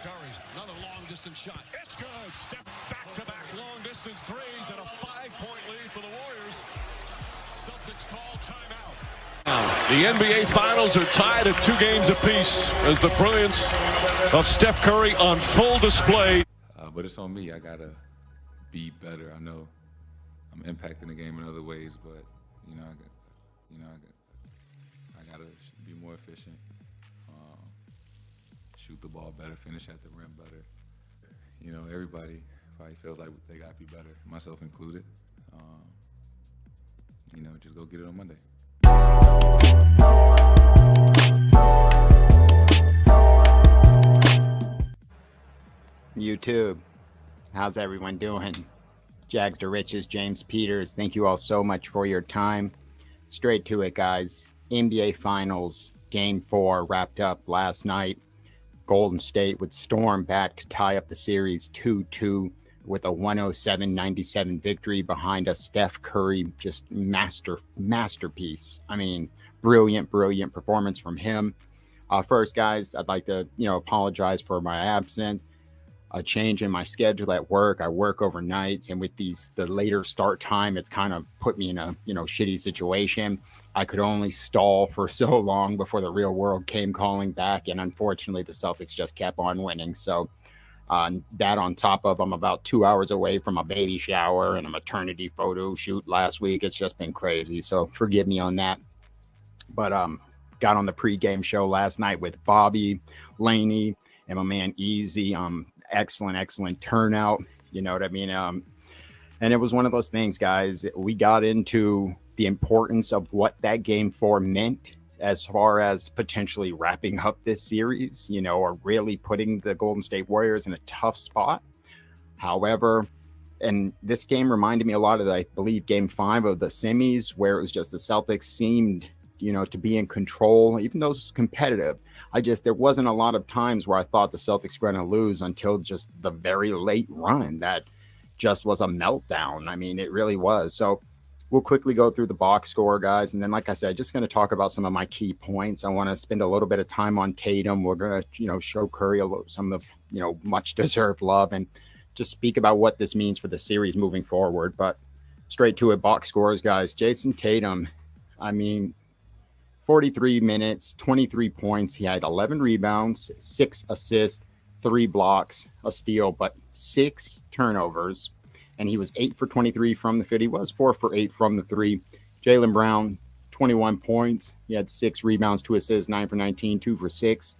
Curry, another long-distance shot. It's good. Step back-to-back long-distance threes and a 5-point lead for the Warriors. Celtics call timeout. The NBA Finals are tied at 2 games apiece as the brilliance of Steph Curry on full display. But it's on me. I got to be better. I know I'm impacting the game in other ways, but, I got to be more efficient. Shoot the ball better, finish at the rim better. Everybody probably feels like they got to be better, myself included. Just go get it on Monday. YouTube, how's everyone doing? Jags to Riches, James Peters, thank you all so much for your time. Straight to it, guys. NBA Finals Game 4 wrapped up last night. Golden State would storm back to tie up the series 2-2 with a 107-97 victory behind a Steph Curry just masterpiece. I mean, brilliant performance from him. First, guys, I'd like to apologize for my absence. A change in my schedule at work. I work overnights, and with the later start time, it's kind of put me in a shitty situation. I could only stall for so long before the real world came calling back, and unfortunately, the Celtics just kept on winning. So that on top of I'm about 2 hours away from a baby shower and a maternity photo shoot last week. It's just been crazy. So forgive me on that. But got on the pregame show last night with Bobby, Laney, and my man Easy. Excellent turnout. You know what I mean? And it was one of those things, guys. We got into the importance of what that Game 4 meant as far as potentially wrapping up this series, or really putting the Golden State Warriors in a tough spot. However, and this game reminded me a lot of, I believe, Game 5 of the semis, where it was just the Celtics seemed to be in control, even though it was competitive. There wasn't a lot of times where I thought the Celtics were going to lose until just the very late run. That just was a meltdown. I mean, it really was. So we'll quickly go through the box score, guys. And then, like I said, just going to talk about some of my key points. I want to spend a little bit of time on Tatum. We're going to, show Curry some of, much deserved love and just speak about what this means for the series moving forward. But straight to it, box scores, guys. Jayson Tatum, 43 minutes, 23 points. He had 11 rebounds, 6 assists, 3 blocks, a steal, but 6 turnovers. And he was 8 for 23 from the field. He was 4 for 8 from the 3. Jaylen Brown, 21 points. He had 6 rebounds, 2 assists, 9 for 19, 2 for 6.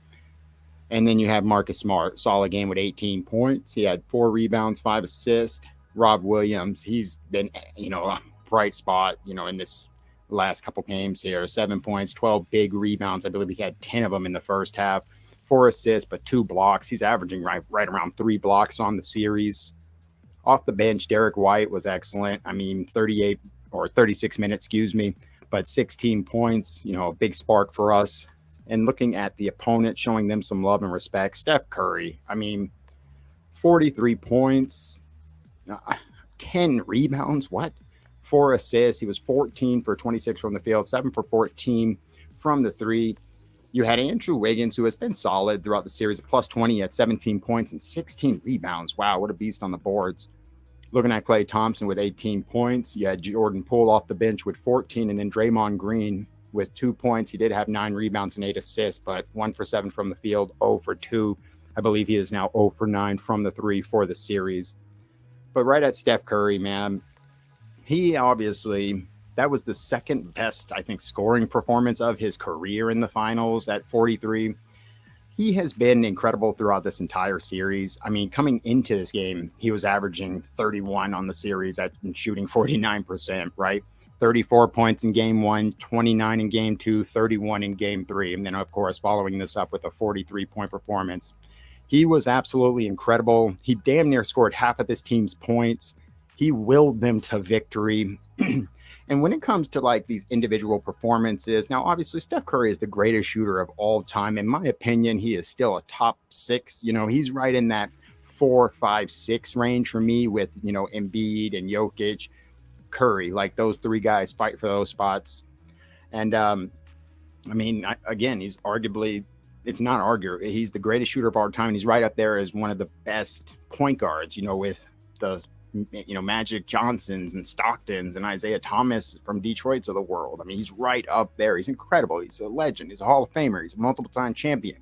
And then you have Marcus Smart, solid game with 18 points. He had 4 rebounds, 5 assists. Rob Williams, he's been, a bright spot, in this last couple games here. 7 points, 12 big rebounds. I believe he had 10 of them in the first half. 4 assists, but 2 blocks. He's averaging right around 3 blocks on the series. Off the bench, Derek White was excellent. 36 minutes, but 16 points, a big spark for us. And looking at the opponent, showing them some love and respect, Steph Curry, 43 points, 10 rebounds, what? 4 assists. He was 14 for 26 from the field, 7 for 14 from the 3. You had Andrew Wiggins, who has been solid throughout the series, plus 20 at 17 points and 16 rebounds. Wow, what a beast on the boards. Looking at Klay Thompson with 18 points. You had Jordan Poole off the bench with 14, and then Draymond Green with 2 points. He did have 9 rebounds and 8 assists, but 1 for 7 from the field, 0 for 2. I believe he is now 0 for 9 from the 3 for the series. But right at Steph Curry, man, he obviously, that was the second best, I think, scoring performance of his career in the finals at 43. He has been incredible throughout this entire series. Coming into this game, he was averaging 31 on the series and shooting 49%, right? 34 points in game 1, 29 in game 2, 31 in game 3. And then, of course, following this up with a 43-point performance. He was absolutely incredible. He damn near scored half of this team's points. He willed them to victory. And when it comes to these individual performances, now obviously Steph Curry is the greatest shooter of all time. In my opinion, he is still a top 6. He's right in that 4, 5, 6 range for me with, Embiid and Jokic, Curry. Those 3 guys fight for those spots. And again, he's arguably it's not arguable. He's the greatest shooter of our time. And he's right up there as one of the best point guards, with the, Magic Johnsons and Stocktons and Isaiah Thomas from Detroit's of the world. I mean, he's right up there. He's incredible. He's a legend. He's a Hall of Famer. He's a multiple-time champion.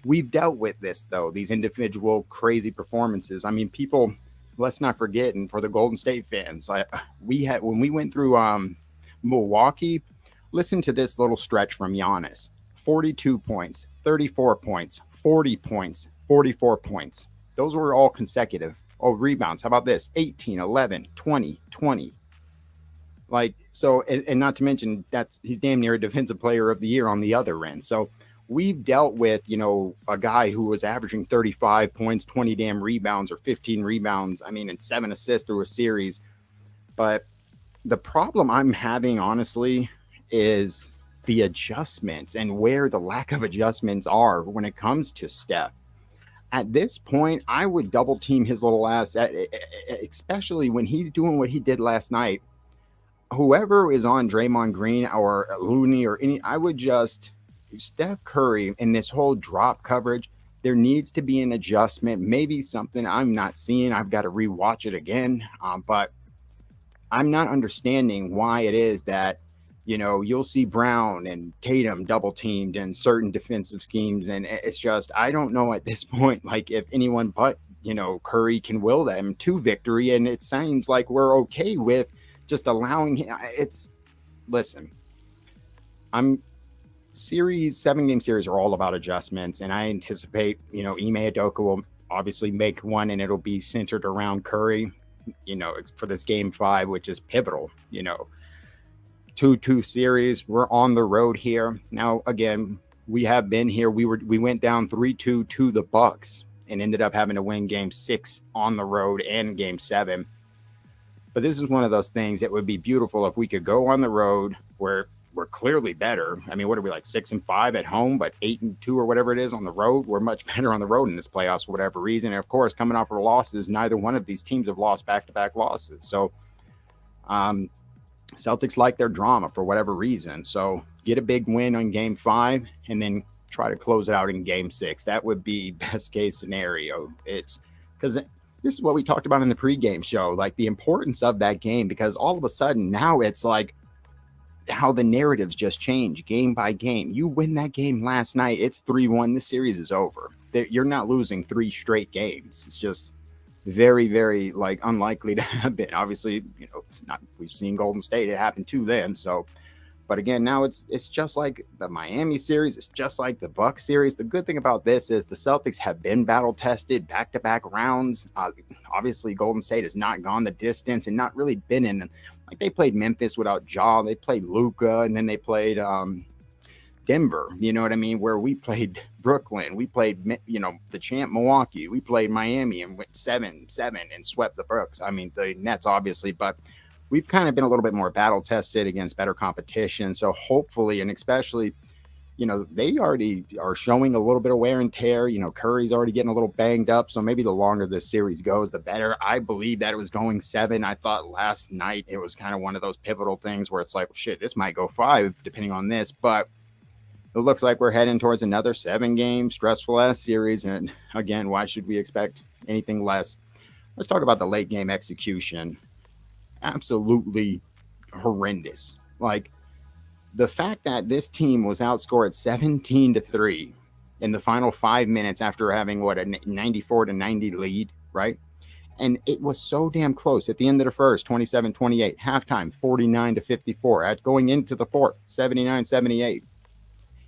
We've dealt with this, though, these individual crazy performances. I mean, people, let's not forget, and for the Golden State fans, when we went through Milwaukee, listen to this little stretch from Giannis. 42 points, 34 points, 40 points, 44 points. Those were all consecutive. Oh, rebounds. How about this? 18, 11, 20, 20. And not to mention he's damn near a defensive player of the year on the other end. So we've dealt with, a guy who was averaging 35 points, 20 damn rebounds or 15 rebounds. I mean, and 7 assists through a series. But the problem I'm having, honestly, is the adjustments and where the lack of adjustments are when it comes to Steph. At this point, I would double team his little ass, especially when he's doing what he did last night. Whoever is on Draymond Green or Looney or I would just Steph Curry in this whole drop coverage. There needs to be an adjustment, maybe something I'm not seeing. I've got to rewatch it again, but I'm not understanding why it is that you'll see Brown and Tatum double teamed in certain defensive schemes. And it's just, I don't know at this point, if anyone but, Curry can will them to victory. And it seems like we're okay with just allowing him. Listen, 7-game series are all about adjustments. And I anticipate, Ime Udoka will obviously make one and it'll be centered around Curry, for this game 5, which is pivotal, 2-2 series. We're on the road here. Now, again, we have been here. We went down 3-2 to the Bucks and ended up having to win game 6 on the road and game 7. But this is one of those things that would be beautiful if we could go on the road where we're clearly better. I mean, what are we, 6-5 at home, but 8-2 or whatever it is on the road? We're much better on the road in this playoffs for whatever reason. And of course, coming off our losses, neither one of these teams have lost back-to-back losses. So, Celtics like their drama for whatever reason. So get a big win on game 5 and then try to close it out in game 6. That would be best case scenario. It's because this is what we talked about in the pregame show, the importance of that game, because all of a sudden now it's how the narratives just change game by game. You win that game last night, it's 3-1. The series is over. You're not losing 3 straight games. It's just very, very unlikely to happen. Obviously, it's not. We've seen Golden State; it happened to them. So, but again, now it's just like the Miami series. It's just like the Bucks series. The good thing about this is the Celtics have been battle tested back-to-back rounds. Obviously, Golden State has not gone the distance and not really been in. They played Memphis without Ja. They played Luka, and then they played Denver, you know what I mean? Where we played Brooklyn, we played, the champ Milwaukee, we played Miami and went 7-7 and swept the Bucks. I mean, the Nets, obviously, but we've kind of been a little bit more battle tested against better competition. So hopefully, and especially, they already are showing a little bit of wear and tear. Curry's already getting a little banged up. So maybe the longer this series goes, the better. I believe that it was going 7. I thought last night it was kind of one of those pivotal things where it's shit, this might go 5 depending on this, but it looks like we're heading towards another 7-game stressful ass series. And again, why should we expect anything less? Let's talk about the late game execution. Absolutely horrendous. The fact that this team was outscored 17-3 in the final 5 minutes after having a 94-90 lead, right? And it was so damn close at the end of the first, 27-28, halftime, 49-54, at going into the fourth, 79-78.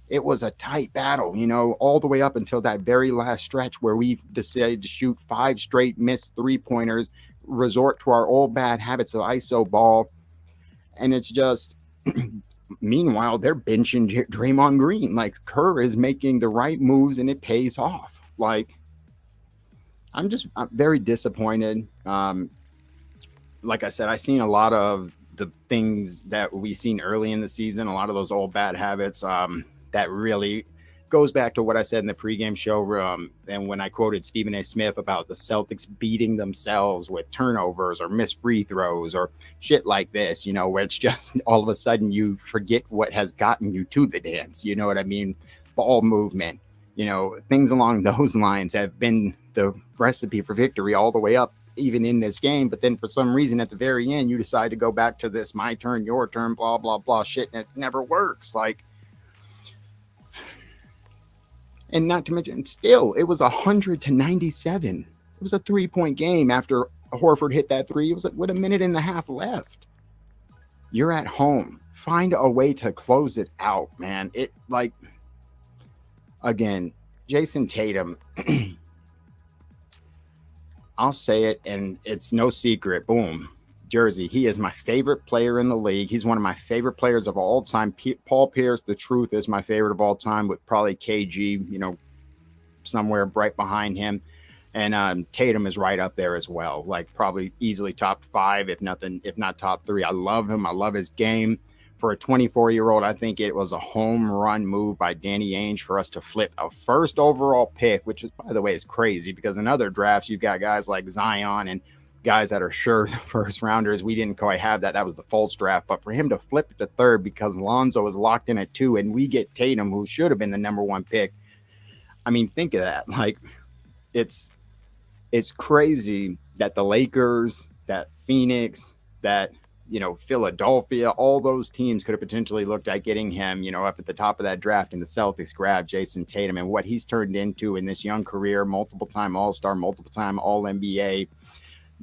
It was a tight battle, all the way up until that very last stretch where we decided to shoot 5 straight missed 3-pointers, resort to our old bad habits of ISO ball. And it's just, meanwhile, they're benching Draymond Green. Kerr is making the right moves and it pays off. I'm very disappointed. Like I said, I've seen a lot of the things that we've seen early in the season, a lot of those old bad habits. That really goes back to what I said in the pregame show. And when I quoted Stephen A. Smith about the Celtics beating themselves with turnovers or missed free throws or shit like this, where it's just all of a sudden you forget what has gotten you to the dance. You know what I mean? ball movement, things along those lines have been the recipe for victory all the way up, even in this game. But then for some reason at the very end, you decide to go back to this my turn, your turn, blah, blah, blah shit. And it never works. And not to mention, still, it was 100-97. It was a 3-point game after Horford hit that three. It was with a minute and a half left. You're at home. Find a way to close it out, man. Again, Jayson Tatum, I'll say it, and it's no secret. Boom. Jersey. He is my favorite player in the league. He's one of my favorite players of all time. Paul Pierce, the truth, is my favorite of all time, with probably KG, somewhere right behind him. And Tatum is right up there as well, probably easily top 5, if not top 3. I love him. I love his game. For a 24-year-old, I think it was a home run move by Danny Ainge for us to flip a first overall pick, which, by the way, is crazy because in other drafts, you've got guys like Zion and guys that are sure the first rounders. We didn't quite have that. That was the false draft. But for him to flip it to 3rd because Lonzo was locked in at 2 and we get Tatum, who should have been the number 1 pick. I mean, think of that. It's crazy that the Lakers, that Phoenix, that, Philadelphia, all those teams could have potentially looked at getting him, up at the top of that draft, and the Celtics grabbed Jayson Tatum and what he's turned into in this young career, multiple-time All-Star, multiple-time All-NBA,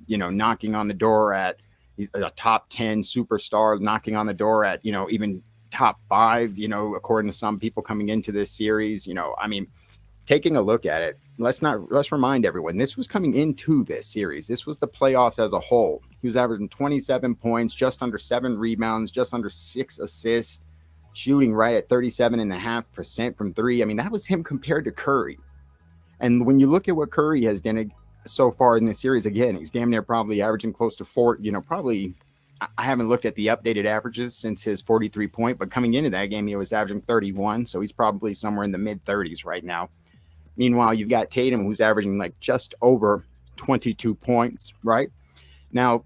knocking on the door at, he's a top 10 superstar, knocking on the door at, even top 5, according to some people coming into this series, taking a look at it, let's remind everyone, this was coming into this series. This was the playoffs as a whole. He was averaging 27 points, just under 7 rebounds, just under 6 assists, shooting right at 37.5% from 3. I mean, that was him compared to Curry. And when you look at what Curry has done so far in this series, again, he's damn near probably averaging close to 4, probably, I haven't looked at the updated averages since his 43-point, but coming into that game, he was averaging 31. So he's probably somewhere in the mid-30s right now. Meanwhile, you've got Tatum, who's averaging just over 22 points, right? Now,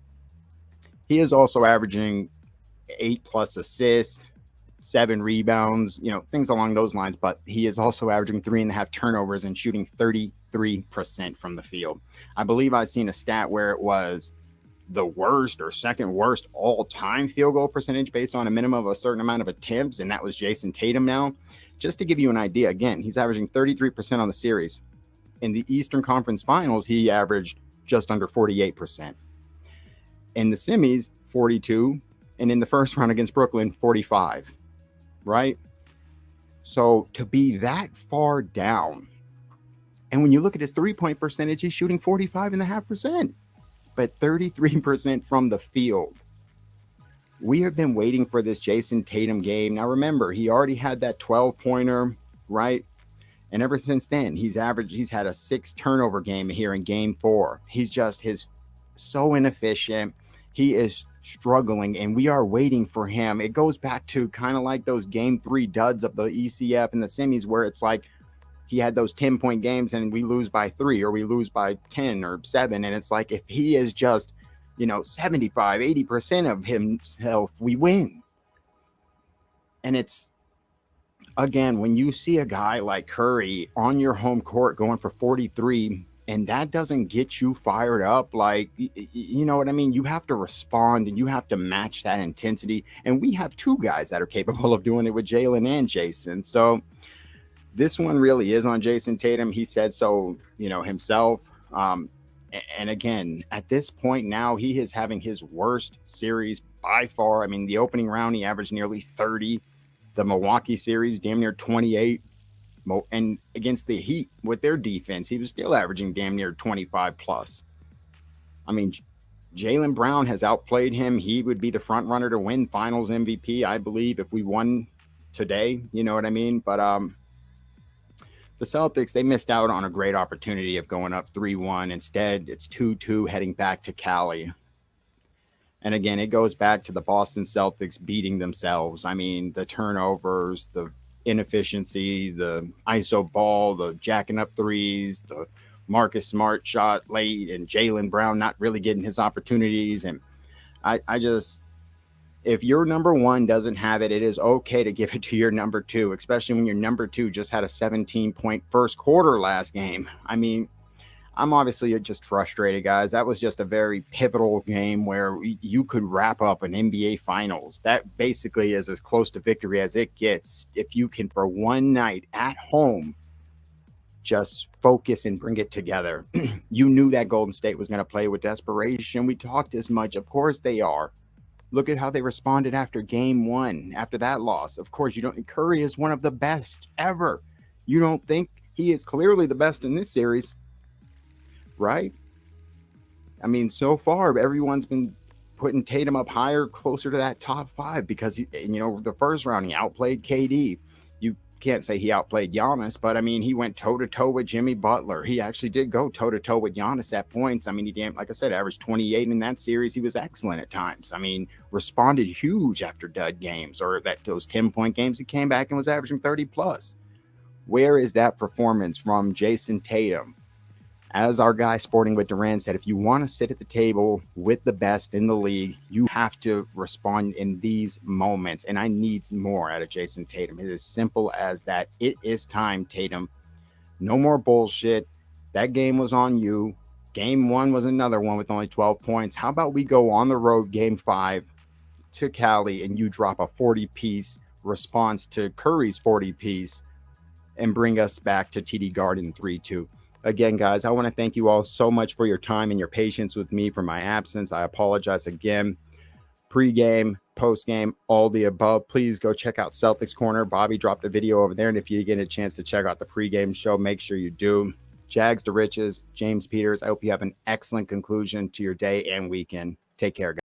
he is also averaging 8+ assists, 7 rebounds, things along those lines. But he is also averaging 3.5 turnovers and shooting 33% from the field. I believe I've seen a stat where it was the worst or second worst all-time field goal percentage based on a minimum of a certain amount of attempts, and that was Jayson Tatum now. Just to give you an idea, again, he's averaging 33% on the series. In the Eastern Conference Finals, he averaged just under 48%. In the semis, 42. And in the first round against Brooklyn, 45. Right? So to be that far down, and when you look at his 3-point percentage, he's shooting 45.5%, but 33% from the field. We have been waiting for this Jayson Tatum game. Now, remember, he already had that 12-pointer, right? And ever since then, he's had a 6-turnover game here in game 4. He's so inefficient. He is struggling, and we are waiting for him. It goes back to kind of like those game 3 duds of the ECF and the semis, where it's like he had those 10-point games and we lose by 3 or we lose by 10 or 7. And it's like, if he is just 75, 80% of himself, we win. And it's, again, when you see a guy like Curry on your home court going for 43, and that doesn't get you fired up, you know what I mean? You have to respond and you have to match that intensity. And we have 2 guys that are capable of doing it with Jaylen and Jayson. So this one really is on Jayson Tatum. He said so, himself. And again, at this point now, he is having his worst series by far. I mean, the opening round, he averaged nearly 30. The Milwaukee series, damn near 28. And against the Heat with their defense, he was still averaging damn near 25 plus. I mean, Jaylen Brown has outplayed him. He would be the front runner to win finals MVP, I believe, if we won today. You know what I mean? But the Celtics, they missed out on a great opportunity of going up 3-1. Instead, it's 2-2 heading back to Cali. And again, it goes back to the Boston Celtics beating themselves. I mean, the turnovers, the inefficiency, the ISO ball, the jacking up threes, the Marcus Smart shot late, and Jaylen Brown not really getting his opportunities. And If your number one doesn't have it, it is okay to give it to your number two, especially when your number two just had a 17-point first quarter last game. I mean, I'm obviously just frustrated, guys. That was just a very pivotal game where you could wrap up an NBA Finals. That basically is as close to victory as it gets if you can, for one night at home, just focus and bring it together. You knew that Golden State was going to play with desperation. We talked as much. Of course they are. Look at how they responded after game one, after that loss. Of course, Curry is one of the best ever. You don't think he is clearly the best in this series, right? I mean, so far, everyone's been putting Tatum up higher, closer to that top five because, the first round, he outplayed KD. You can't say he outplayed Giannis, but I mean, he went toe-to-toe with Jimmy Butler. He actually did go toe-to-toe with Giannis at points. I mean, he didn't, like I said, averaged 28 in that series. He was excellent at times. I mean, responded huge after dud games or those 10-point games. He came back and was averaging 30 plus. Where is that performance from Jayson Tatum? As our guy Sporting with Duran said, if you want to sit at the table with the best in the league, you have to respond in these moments. And I need more out of Jayson Tatum. It is simple as that. It is time, Tatum. No more bullshit. That game was on you. Game one was another one with only 12 points. How about we go on the road game 5 to Cali and you drop a 40-piece response to Curry's 40-piece and bring us back to TD Garden 3-2. Again, guys, I want to thank you all so much for your time and your patience with me for my absence. I apologize again. Pre-game, post-game, all the above. Please go check out Celtics Corner. Bobby dropped a video over there, and if you get a chance to check out the pre-game show, make sure you do. Jags to riches, James Peters. I hope you have an excellent conclusion to your day and weekend. Take care, guys.